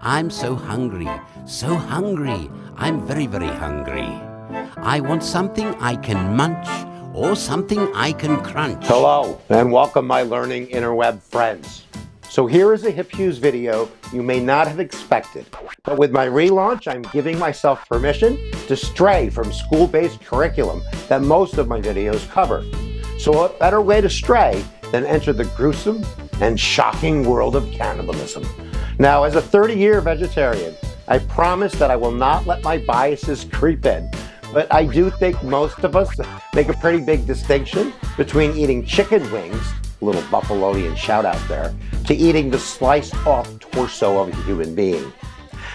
I'm so hungry, so hungry. I'm very, very hungry. I want something I can munch or something I can crunch. Hello, and welcome my learning interweb friends. So here is a HipHughes video you may not have expected, but with my relaunch, I'm giving myself permission to stray from school-based curriculum that most of my videos cover. So what better way to stray than enter the gruesome and shocking world of cannibalism? Now, as a 30-year vegetarian, I promise that I will not let my biases creep in, but I do think most of us make a pretty big distinction between eating chicken wings, a little Buffalonian shout out there, to eating the sliced off torso of a human being.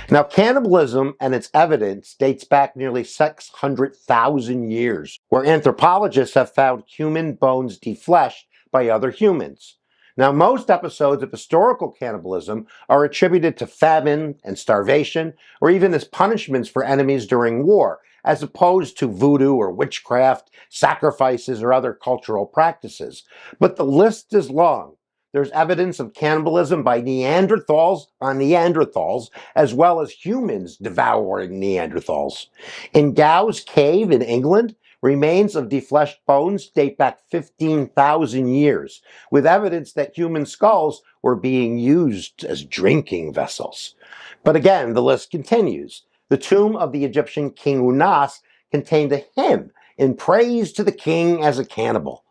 Now, cannibalism and its evidence dates back nearly 600,000 years, where anthropologists have found human bones defleshed by other humans. Now, most episodes of historical cannibalism are attributed to famine and starvation, or even as punishments for enemies during war, as opposed to voodoo or witchcraft, sacrifices, or other cultural practices. But the list is long. There's evidence of cannibalism by Neanderthals on Neanderthals, as well as humans devouring Neanderthals. In Gow's Cave in England, remains of defleshed bones date back 15,000 years, with evidence that human skulls were being used as drinking vessels. But again, the list continues. The tomb of the Egyptian king Unas contained a hymn in praise to the king as a cannibal.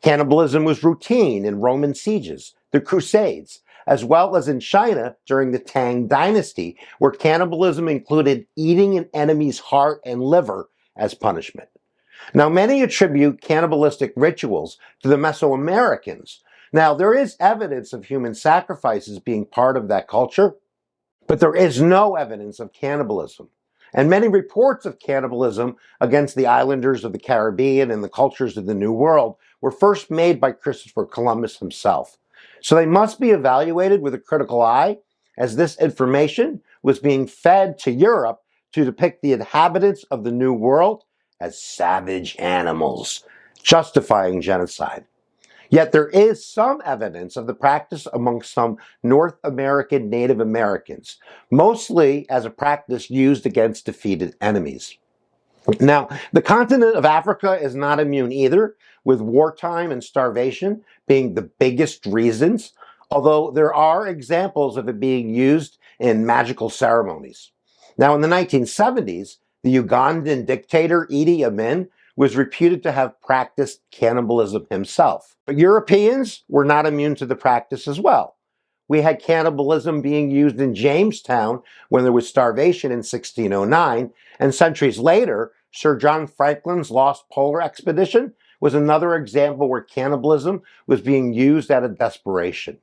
Cannibalism was routine in Roman sieges, the Crusades, as well as in China during the Tang Dynasty, where cannibalism included eating an enemy's heart and liver as punishment. Now, many attribute cannibalistic rituals to the Mesoamericans. Now, there is evidence of human sacrifices being part of that culture, but there is no evidence of cannibalism. And many reports of cannibalism against the islanders of the Caribbean and the cultures of the New World were first made by Christopher Columbus himself. So they must be evaluated with a critical eye, as this information was being fed to Europe to depict the inhabitants of the New World as savage animals, justifying genocide. Yet there is some evidence of the practice among some North American Native Americans, mostly as a practice used against defeated enemies. Now, the continent of Africa is not immune either, with wartime and starvation being the biggest reasons, although there are examples of it being used in magical ceremonies. Now, in the 1970s, the Ugandan dictator Idi Amin was reputed to have practiced cannibalism himself. But Europeans were not immune to the practice as well. We had cannibalism being used in Jamestown when there was starvation in 1609, and centuries later, Sir John Franklin's Lost Polar Expedition was another example where cannibalism was being used out of desperation.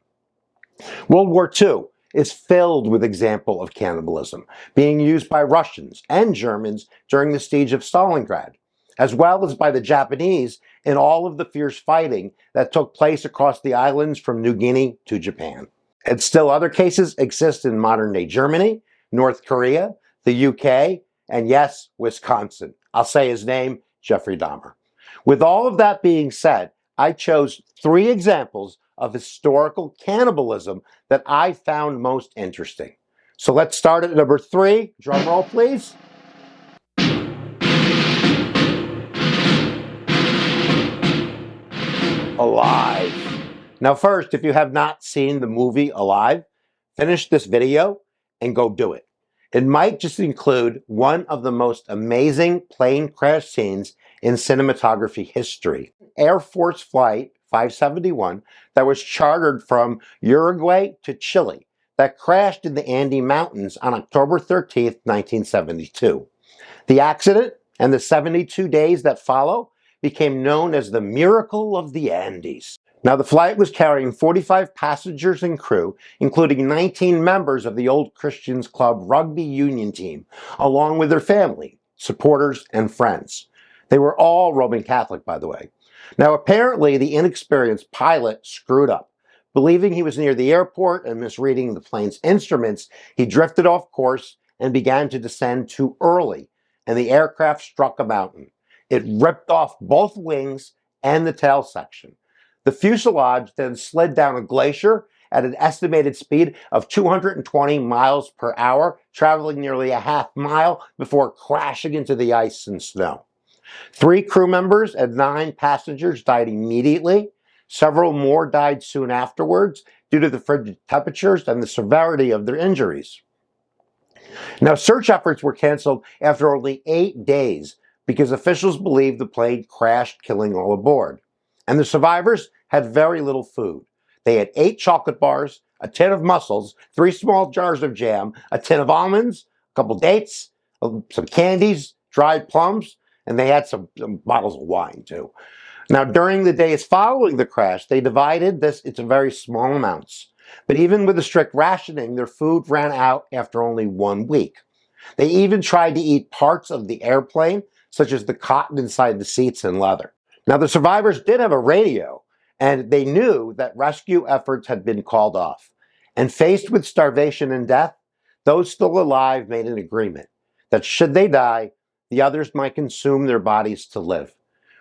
World War II is filled with examples of cannibalism being used by Russians and Germans during the siege of Stalingrad, as well as by the Japanese in all of the fierce fighting that took place across the islands from New Guinea to Japan. And still other cases exist in modern-day Germany, North Korea, the UK, and yes, Wisconsin. I'll say his name, Jeffrey Dahmer. With all of that being said, I chose 3 examples of historical cannibalism that I found most interesting. So let's start at number 3. Drum roll, please. Alive. Now first, if you have not seen the movie Alive, finish this video and go do it. It might just include one of the most amazing plane crash scenes in cinematography history. Air Force Flight 571 that was chartered from Uruguay to Chile that crashed in the Andes Mountains on October 13th, 1972. The accident and the 72 days that follow became known as the Miracle of the Andes. Now, the flight was carrying 45 passengers and crew, including 19 members of the Old Christians Club rugby union team, along with their family, supporters, and friends. They were all Roman Catholic, by the way. Now, apparently, the inexperienced pilot screwed up. Believing he was near the airport and misreading the plane's instruments, he drifted off course and began to descend too early, and the aircraft struck a mountain. It ripped off both wings and the tail section. The fuselage then slid down a glacier at an estimated speed of 220 miles per hour, traveling nearly a half mile before crashing into the ice and snow. 3 crew members and 9 passengers died immediately. Several more died soon afterwards due to the frigid temperatures and the severity of their injuries. Now, search efforts were canceled after only 8 days because officials believed the plane crashed, killing all aboard. And the survivors had very little food. They had 8 chocolate bars, a tin of mussels, 3 small jars of jam, a tin of almonds, a couple dates, some candies, dried plums, and they had some bottles of wine too. Now, during the days following the crash, they divided this into very small amounts. But even with the strict rationing, their food ran out after only 1 week. They even tried to eat parts of the airplane, such as the cotton inside the seats and leather. Now, the survivors did have a radio, and they knew that rescue efforts had been called off. And faced with starvation and death, those still alive made an agreement that should they die, the others might consume their bodies to live.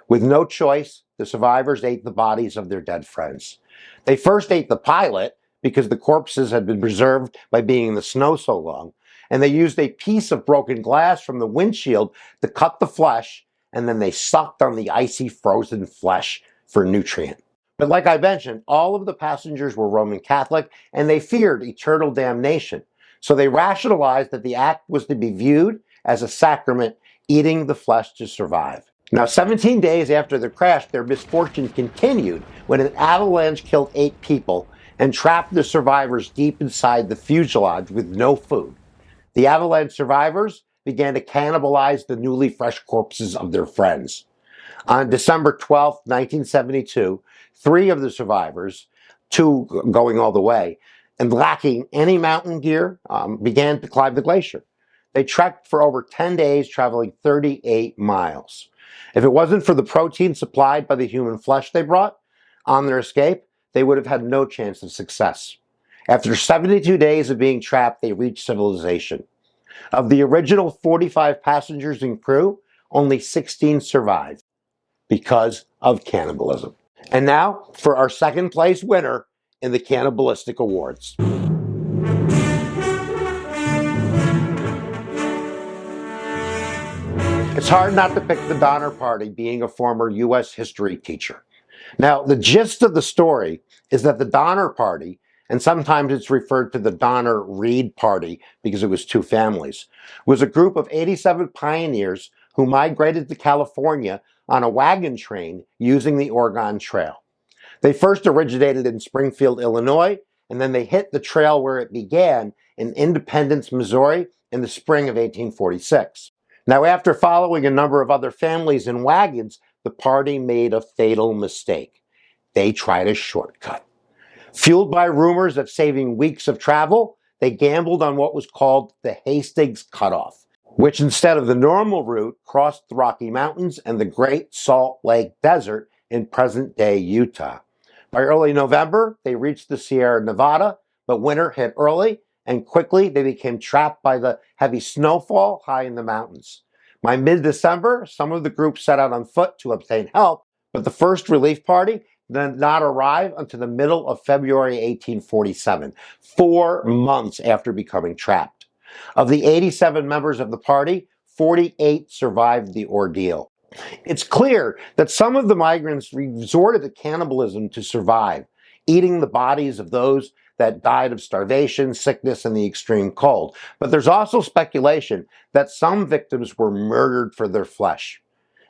With no choice, the survivors ate the bodies of their dead friends. They first ate the pilot because the corpses had been preserved by being in the snow so long, and they used a piece of broken glass from the windshield to cut the flesh, and then they sucked on the icy frozen flesh for nutrient. But like I mentioned, all of the passengers were Roman Catholic, and they feared eternal damnation. So they rationalized that the act was to be viewed as a sacrament, eating the flesh to survive. Now, 17 days after the crash, their misfortune continued when an avalanche killed 8 people and trapped the survivors deep inside the fuselage with no food. The avalanche survivors began to cannibalize the newly fresh corpses of their friends. On December 12, 1972, 3 of the survivors, 2 going all the way, and lacking any mountain gear, began to climb the glacier. They trekked for over 10 days, traveling 38 miles. If it wasn't for the protein supplied by the human flesh they brought on their escape, they would have had no chance of success. After 72 days of being trapped, they reached civilization. Of the original 45 passengers and crew, only 16 survived because of cannibalism. And now for our second place winner in the Cannibalistic Awards. It's hard not to pick the Donner Party, being a former U.S. history teacher. Now, the gist of the story is that the Donner Party, and sometimes it's referred to the Donner-Reed Party because it was 2 families, was a group of 87 pioneers who migrated to California on a wagon train using the Oregon Trail. They first originated in Springfield, Illinois, and then they hit the trail where it began in Independence, Missouri in the spring of 1846. Now, after following a number of other families in wagons, the party made a fatal mistake. They tried a shortcut. Fueled by rumors of saving weeks of travel, they gambled on what was called the Hastings Cutoff, which instead of the normal route crossed the Rocky Mountains and the Great Salt Lake Desert in present-day Utah. By early November, they reached the Sierra Nevada, but winter hit early, and quickly they became trapped by the heavy snowfall high in the mountains. By mid-December, some of the group set out on foot to obtain help, but the first relief party did not arrive until the middle of February 1847, 4 months after becoming trapped. Of the 87 members of the party, 48 survived the ordeal. It's clear that some of the migrants resorted to cannibalism to survive, eating the bodies of those that died of starvation, sickness, and the extreme cold. But there's also speculation that some victims were murdered for their flesh.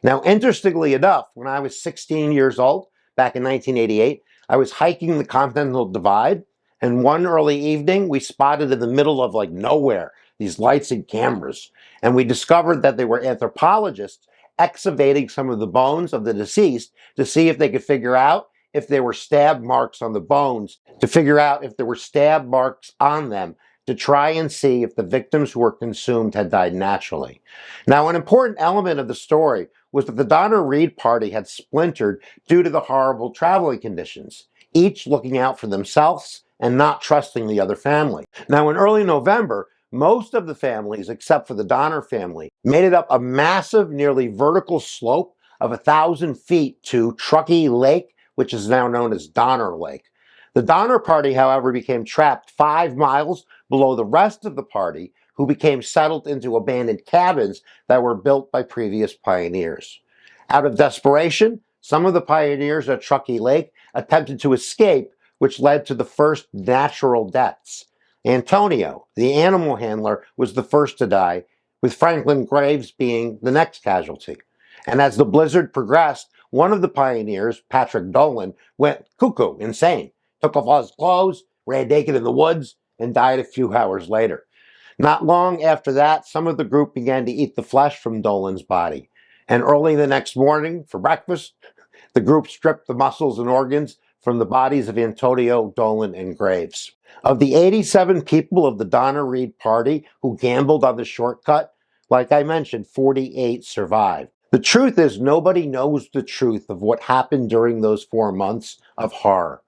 Now, interestingly enough, when I was 16 years old, back in 1988, I was hiking the Continental Divide, and one early evening, we spotted in the middle of nowhere these lights and cameras, and we discovered that they were anthropologists excavating some of the bones of the deceased to see if they could figure out if there were stab marks on the bones, to figure out if there were stab marks on them, to try and see if the victims who were consumed had died naturally. Now, an important element of the story was that the Donner-Reed Party had splintered due to the horrible traveling conditions, each looking out for themselves and not trusting the other family. Now, in early November, most of the families, except for the Donner family, made it up a massive, nearly vertical slope of 1,000 feet to Truckee Lake, which is now known as Donner Lake. The Donner Party, however, became trapped 5 miles below the rest of the party, who became settled into abandoned cabins that were built by previous pioneers. Out of desperation, some of the pioneers at Truckee Lake attempted to escape, which led to the first natural deaths. Antonio, the animal handler, was the first to die, with Franklin Graves being the next casualty. And as the blizzard progressed, one of the pioneers, Patrick Dolan, went cuckoo, insane, took off all his clothes, ran naked in the woods, and died a few hours later. Not long after that, some of the group began to eat the flesh from Dolan's body. And early the next morning, for breakfast, the group stripped the muscles and organs from the bodies of Antonio, Dolan, and Graves. Of the 87 people of the Donner Reed Party who gambled on the shortcut, like I mentioned, 48 survived. The truth is, nobody knows the truth of what happened during those 4 months of horror,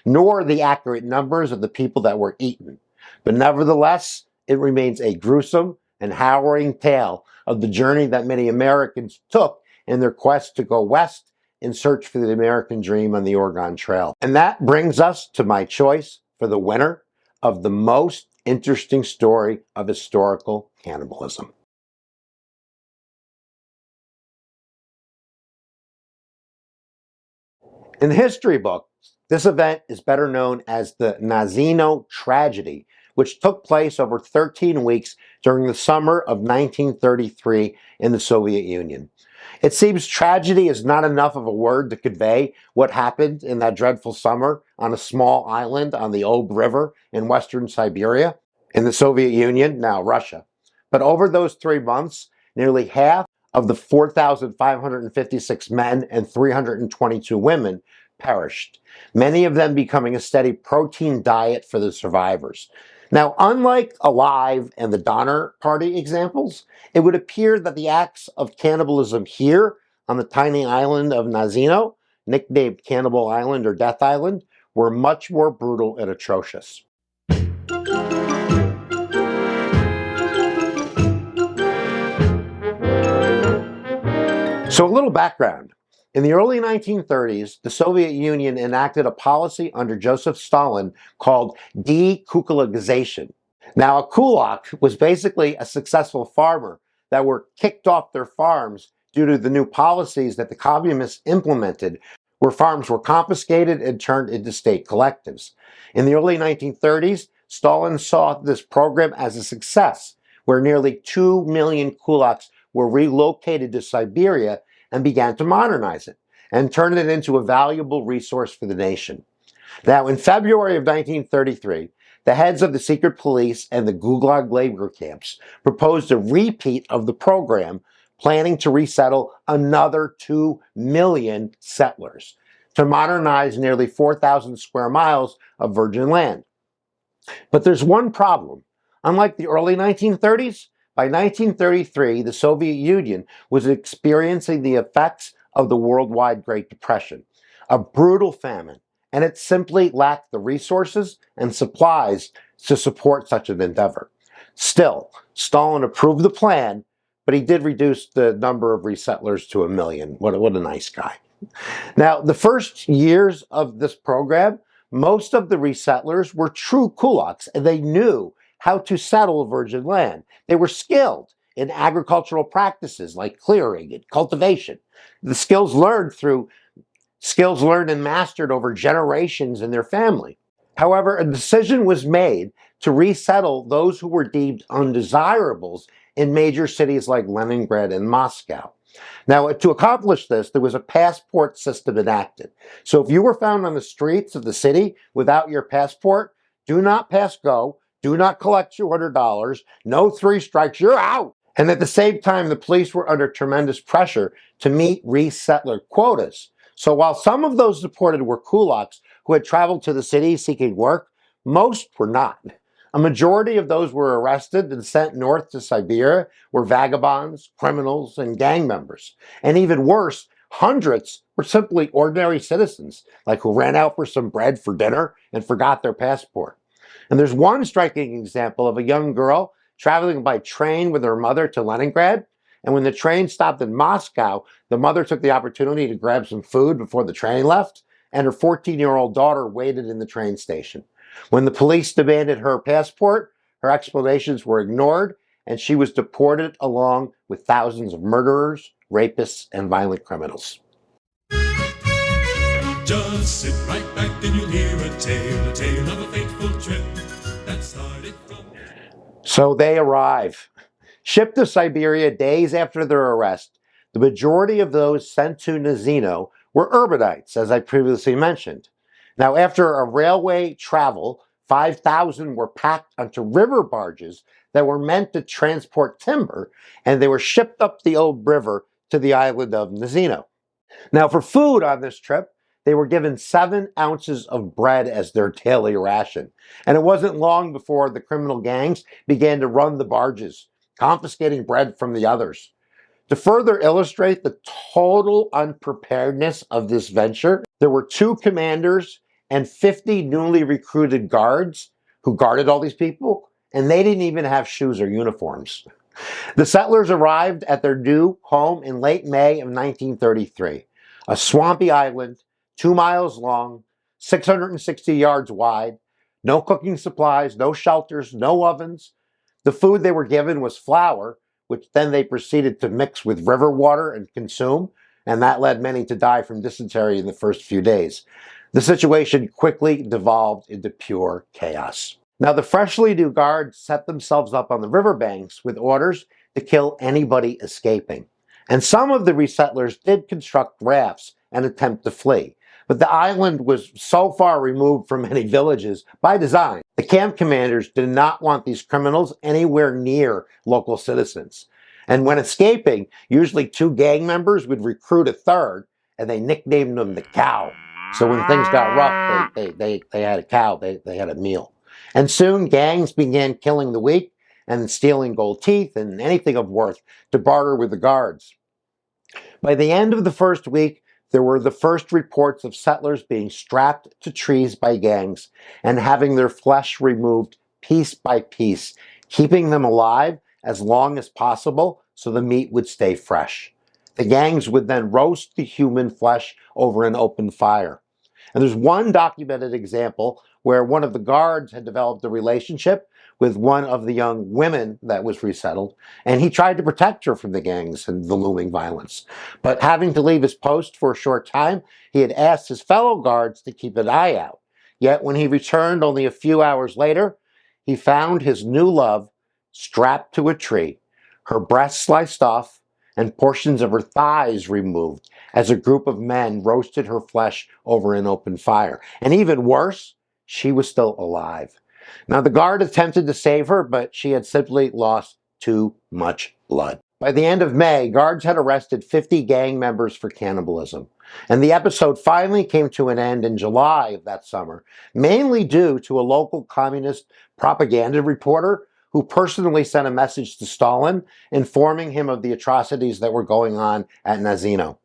nor the accurate numbers of the people that were eaten. But nevertheless, it remains a gruesome and harrowing tale of the journey that many Americans took in their quest to go west in search for the American dream on the Oregon Trail. And that brings us to my choice for the winner of the most interesting story of historical cannibalism. In the history books, this event is better known as the Nazino Tragedy, which took place over 13 weeks during the summer of 1933 in the Soviet Union. It seems tragedy is not enough of a word to convey what happened in that dreadful summer on a small island on the Ob River in western Siberia, in the Soviet Union, now Russia. But over those 3 months, nearly half of the 4,556 men and 322 women perished, many of them becoming a steady protein diet for the survivors. Now, unlike Alive and the Donner Party examples, it would appear that the acts of cannibalism here on the tiny island of Nazino, nicknamed Cannibal Island or Death Island, were much more brutal and atrocious. So a little background. In the early 1930s, the Soviet Union enacted a policy under Joseph Stalin called dekulakization. Now, a kulak was basically a successful farmer that were kicked off their farms due to the new policies that the communists implemented, where farms were confiscated and turned into state collectives. In the early 1930s, Stalin saw this program as a success, where nearly 2 million kulaks were relocated to Siberia and began to modernize it and turn it into a valuable resource for the nation. Now, in February of 1933, the heads of the secret police and the Gulag labor camps proposed a repeat of the program, planning to resettle another 2 million settlers to modernize nearly 4,000 square miles of virgin land. But there's one problem. Unlike the early 1930s, by 1933, the Soviet Union was experiencing the effects of the worldwide Great Depression, a brutal famine, and it simply lacked the resources and supplies to support such an endeavor. Still, Stalin approved the plan, but he did reduce the number of resettlers to 1 million. What a nice guy. Now, the first years of this program, most of the resettlers were true kulaks, and they knew how to settle virgin land. They were skilled in agricultural practices like clearing and cultivation. The skills learned and mastered over generations in their family. However, a decision was made to resettle those who were deemed undesirables in major cities like Leningrad and Moscow. Now, to accomplish this, there was a passport system enacted. So if you were found on the streets of the city without your passport, do not pass go, do not collect $200, no 3 strikes, you're out. And at the same time, the police were under tremendous pressure to meet resettler quotas. So while some of those deported were kulaks who had traveled to the city seeking work, most were not. A majority of those were arrested and sent north to Siberia were vagabonds, criminals, and gang members. And even worse, hundreds were simply ordinary citizens, like who ran out for some bread for dinner and forgot their passport. And there's one striking example of a young girl traveling by train with her mother to Leningrad. And when the train stopped in Moscow, the mother took the opportunity to grab some food before the train left. and her 14-year-old daughter waited in the train station. When the police demanded her passport, her explanations were ignored, and she was deported along with thousands of murderers, rapists, and violent criminals. Just sit right back and you'll hear a tale of a fateful trip that started from... So they arrive. Shipped to Siberia days after their arrest, the majority of those sent to Nazino were urbanites, as I previously mentioned. Now, after a railway travel, 5,000 were packed onto river barges that were meant to transport timber, and they were shipped up the Old River to the island of Nazino. Now, for food on this trip, they were given 7 ounces of bread as their daily ration. And it wasn't long before the criminal gangs began to run the barges, confiscating bread from the others. To further illustrate the total unpreparedness of this venture, there were 2 commanders and 50 newly recruited guards who guarded all these people, and they didn't even have shoes or uniforms. The settlers arrived at their new home in late May of 1933, a swampy island 2 miles long, 660 yards wide, no cooking supplies, no shelters, no ovens. The food they were given was flour, which then they proceeded to mix with river water and consume, and that led many to die from dysentery in the first few days. The situation quickly devolved into pure chaos. Now, the freshly new guards set themselves up on the riverbanks with orders to kill anybody escaping. And some of the resettlers did construct rafts and attempt to flee. But the island was so far removed from many villages by design. The camp commanders did not want these criminals anywhere near local citizens. And when escaping, usually 2 gang members would recruit a third, and they nicknamed them the cow. So when things got rough, they had a cow, they had a meal. And soon gangs began killing the weak and stealing gold teeth and anything of worth to barter with the guards. By the end of the first week, there were the first reports of settlers being strapped to trees by gangs and having their flesh removed piece by piece, keeping them alive as long as possible so the meat would stay fresh. The gangs would then roast the human flesh over an open fire. And there's one documented example where one of the guards had developed a relationship with one of the young women that was resettled, and he tried to protect her from the gangs and the looming violence. But having to leave his post for a short time, he had asked his fellow guards to keep an eye out. Yet when he returned only a few hours later, he found his new love strapped to a tree, her breasts sliced off, and portions of her thighs removed as a group of men roasted her flesh over an open fire. And even worse, she was still alive. Now, the guard attempted to save her, but she had simply lost too much blood. By the end of May, guards had arrested 50 gang members for cannibalism. And the episode finally came to an end in July of that summer, mainly due to a local communist propaganda reporter who personally sent a message to Stalin informing him of the atrocities that were going on at Nazino.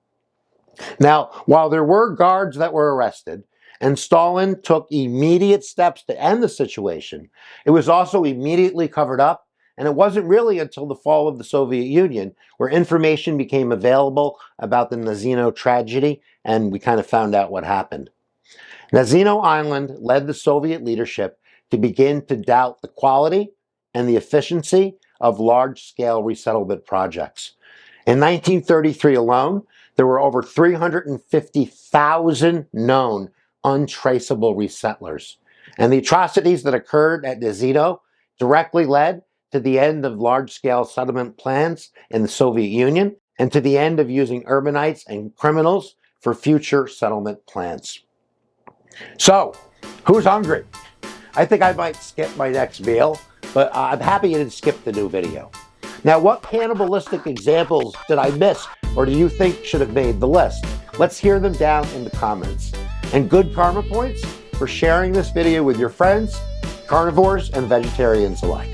Now, while there were guards that were arrested, and Stalin took immediate steps to end the situation, it was also immediately covered up, and it wasn't really until the fall of the Soviet Union where information became available about the Nazino tragedy, and we kind of found out what happened. Nazino Island led the Soviet leadership to begin to doubt the quality and the efficiency of large-scale resettlement projects. In 1933 alone, there were over 350,000 known untraceable resettlers. And the atrocities that occurred at Nazino directly led to the end of large-scale settlement plans in the Soviet Union and to the end of using urbanites and criminals for future settlement plans. So, who's hungry? I think I might skip my next meal, but I'm happy you didn't skip the new video. Now, what cannibalistic examples did I miss or do you think should have made the list? Let's hear them down in the comments. And good karma points for sharing this video with your friends, carnivores and vegetarians alike.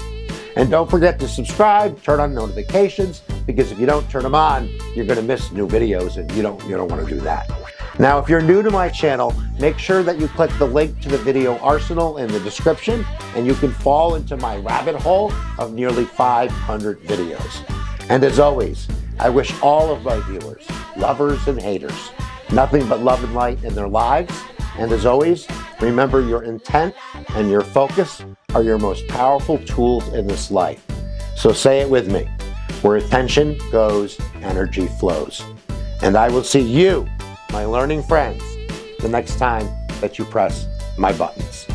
And don't forget to subscribe, turn on notifications, because if you don't turn them on, you're going to miss new videos, and you don't want to do that. Now, if you're new to my channel, make sure that you click the link to the video arsenal in the description, and you can fall into my rabbit hole of nearly 500 videos. And as always, I wish all of my viewers, lovers and haters, nothing but love and light in their lives. And as always, remember your intent and your focus are your most powerful tools in this life. So say it with me. Where attention goes, energy flows. And I will see you, my learning friends, the next time that you press my buttons.